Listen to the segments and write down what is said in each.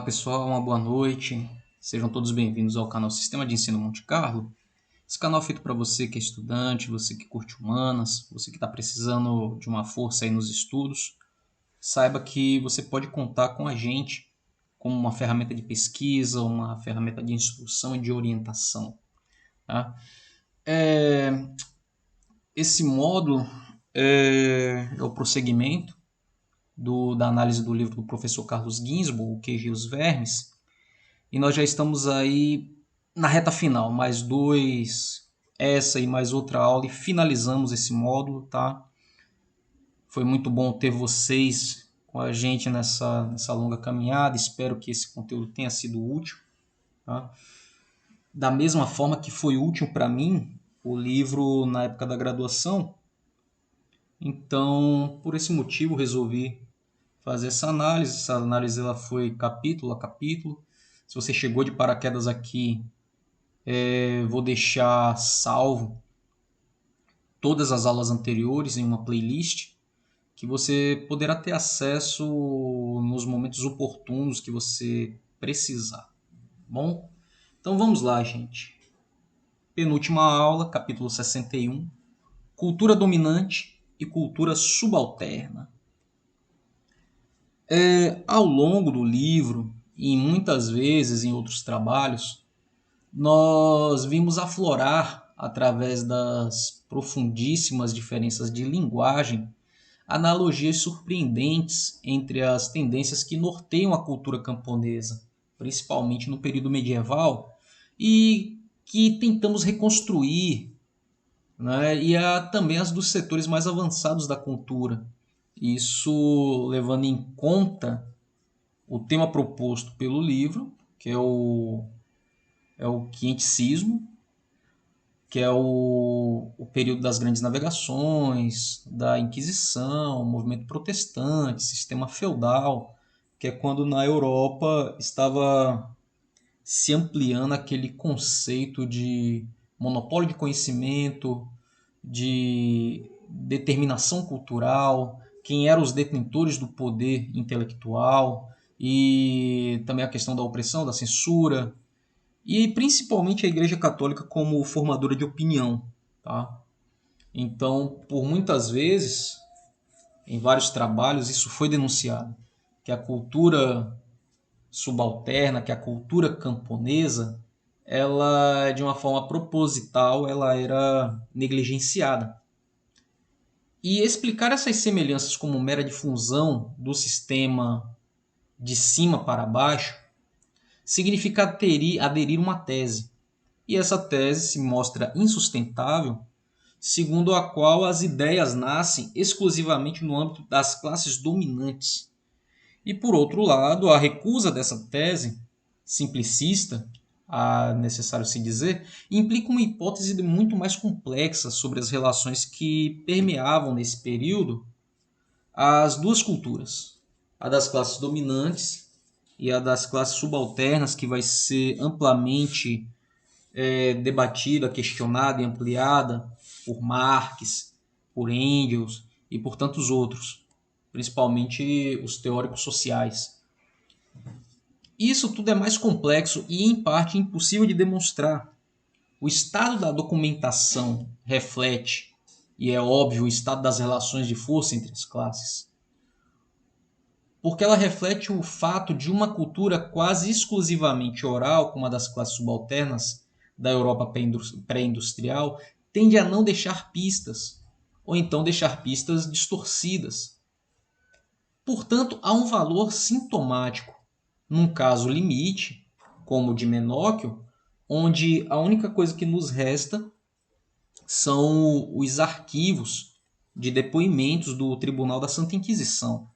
pessoal, uma boa noite. Sejam todos bem-vindos ao canal Sistema de Ensino Monte Carlo. Esse canal é feito para você que é estudante, você que curte humanas, você que está precisando de uma força aí nos estudos. Saiba que você pode contar com a gente como uma ferramenta de pesquisa, uma ferramenta de instrução e de orientação. Tá? Esse módulo é o prosseguimento da análise do livro do professor Carlos Ginzburg, O Queijo e os Vermes, e nós já estamos aí na reta final, essa e mais outra aula, e finalizamos esse módulo, tá? Foi muito bom ter vocês com a gente nessa longa caminhada, espero que esse conteúdo tenha sido útil, tá? Da mesma forma que foi útil para mim o livro na época da graduação, então por esse motivo resolvi fazer essa análise. Essa análise ela foi capítulo a capítulo. Se você chegou de paraquedas aqui, vou deixar salvo todas as aulas anteriores em uma playlist que você poderá ter acesso nos momentos oportunos que você precisar. Bom, então vamos lá, gente. Penúltima aula, capítulo 61, cultura dominante e cultura subalterna. Ao longo do livro, e muitas vezes em outros trabalhos, nós vimos aflorar, através das profundíssimas diferenças de linguagem, analogias surpreendentes entre as tendências que norteiam a cultura camponesa, principalmente no período medieval, e que tentamos reconstruir, né? E também as dos setores mais avançados da cultura. Isso levando em conta o tema proposto pelo livro, que é o quinticismo, que é o período das grandes navegações, da Inquisição, movimento protestante, sistema feudal, que é quando na Europa estava se ampliando aquele conceito de monopólio de conhecimento, de determinação cultural, quem eram os detentores do poder intelectual, e também a questão da opressão, da censura, e principalmente a Igreja Católica como formadora de opinião. Tá? Então, por muitas vezes, em vários trabalhos, isso foi denunciado, que a cultura subalterna, que a cultura camponesa, ela, de uma forma proposital, ela era negligenciada. E explicar essas semelhanças como mera difusão do sistema de cima para baixo significa aderir uma tese. E essa tese se mostra insustentável, segundo a qual as ideias nascem exclusivamente no âmbito das classes dominantes. E, por outro lado, a recusa dessa tese, simplicista, necessário se dizer, implica uma hipótese muito mais complexa sobre as relações que permeavam nesse período as duas culturas, a das classes dominantes e a das classes subalternas, que vai ser amplamente debatida, questionada e ampliada por Marx, por Engels e por tantos outros, principalmente os teóricos sociais. Isso tudo é mais complexo e, em parte, impossível de demonstrar. O estado da documentação reflete, e é óbvio, o estado das relações de força entre as classes, porque ela reflete o fato de uma cultura quase exclusivamente oral, como a das classes subalternas da Europa pré-industrial, tende a não deixar pistas, ou então deixar pistas distorcidas. Portanto, há um valor sintomático, num caso limite, como o de Menóquio, onde a única coisa que nos resta são os arquivos de depoimentos do Tribunal da Santa Inquisição.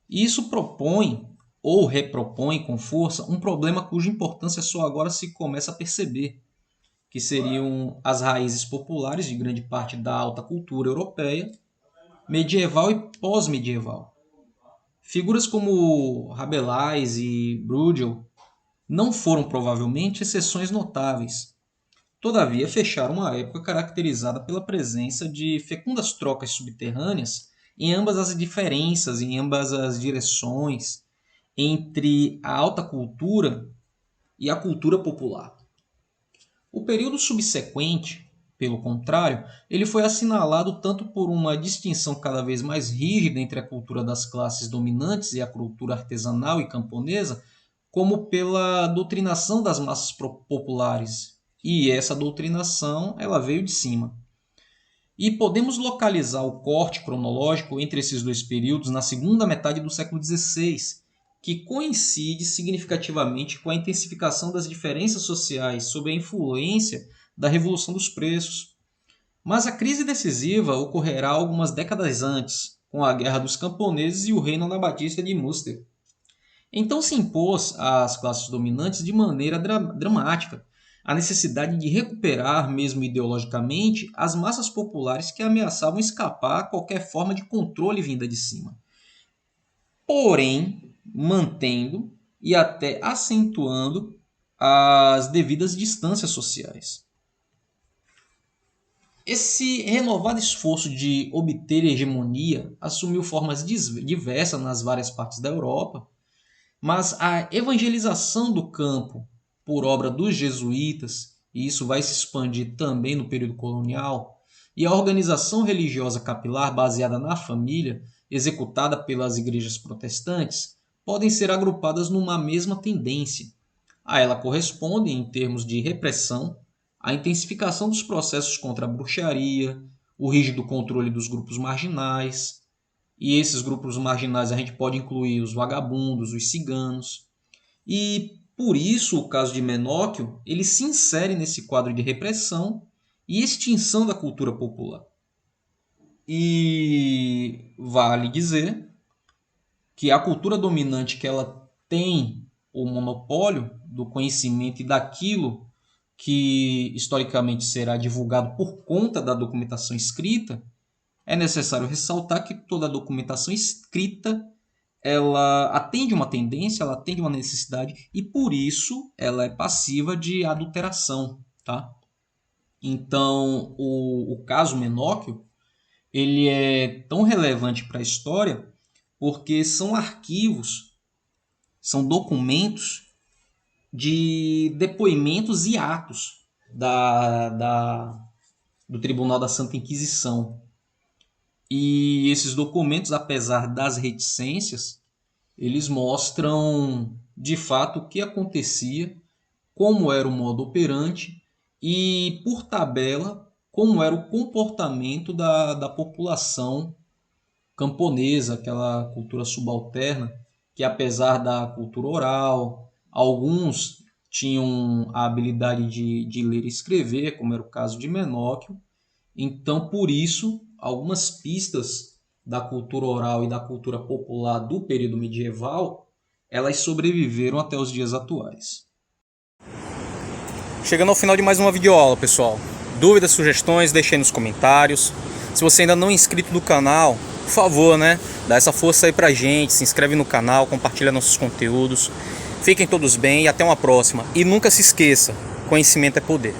E isso propõe, ou repropõe com força, um problema cuja importância só agora se começa a perceber, que seriam as raízes populares de grande parte da alta cultura europeia, medieval e pós-medieval. Figuras como Rabelais e Bruegel não foram provavelmente exceções notáveis. Todavia, fecharam uma época caracterizada pela presença de fecundas trocas subterrâneas em ambas as diferenças, em ambas as direções, entre a alta cultura e a cultura popular. O período subsequente, pelo contrário, ele foi assinalado tanto por uma distinção cada vez mais rígida entre a cultura das classes dominantes e a cultura artesanal e camponesa, como pela doutrinação das massas populares. E essa doutrinação, ela veio de cima. E podemos localizar o corte cronológico entre esses dois períodos na segunda metade do século XVI, que coincide significativamente com a intensificação das diferenças sociais sob a influência da Revolução dos Preços. Mas a crise decisiva ocorrerá algumas décadas antes, com a Guerra dos Camponeses e o reino anabatista de Münster. Então se impôs às classes dominantes de maneira dramática a necessidade de recuperar, mesmo ideologicamente, as massas populares que ameaçavam escapar a qualquer forma de controle vinda de cima. Porém, mantendo e até acentuando as devidas distâncias sociais. Esse renovado esforço de obter hegemonia assumiu formas diversas nas várias partes da Europa, mas a evangelização do campo por obra dos jesuítas, e isso vai se expandir também no período colonial, e a organização religiosa capilar baseada na família, executada pelas igrejas protestantes, podem ser agrupadas numa mesma tendência. A ela corresponde, em termos de repressão, a intensificação dos processos contra a bruxaria, o rígido controle dos grupos marginais, e esses grupos marginais a gente pode incluir os vagabundos, os ciganos, e por isso o caso de Menóquio ele se insere nesse quadro de repressão e extinção da cultura popular. E vale dizer que a cultura dominante que ela tem o monopólio do conhecimento e daquilo que historicamente será divulgado por conta da documentação escrita, é necessário ressaltar que toda a documentação escrita ela atende uma tendência, ela atende uma necessidade e por isso ela é passiva de adulteração, tá? Então, o caso Menóquio ele é tão relevante para a história porque são arquivos, são documentos de depoimentos e atos do Tribunal da Santa Inquisição. E esses documentos, apesar das reticências, eles mostram de fato o que acontecia, como era o modo operante e, por tabela, como era o comportamento da população camponesa, aquela cultura subalterna, que apesar da cultura oral, alguns tinham a habilidade de ler e escrever, como era o caso de Menóquio. Então, por isso, algumas pistas da cultura oral e da cultura popular do período medieval, elas sobreviveram até os dias atuais. Chegando ao final de mais uma videoaula, pessoal. Dúvidas, sugestões, deixem nos comentários. Se você ainda não é inscrito no canal, por favor, dá essa força aí pra gente, se inscreve no canal, compartilha nossos conteúdos. Fiquem todos bem e até uma próxima. E nunca se esqueça, conhecimento é poder.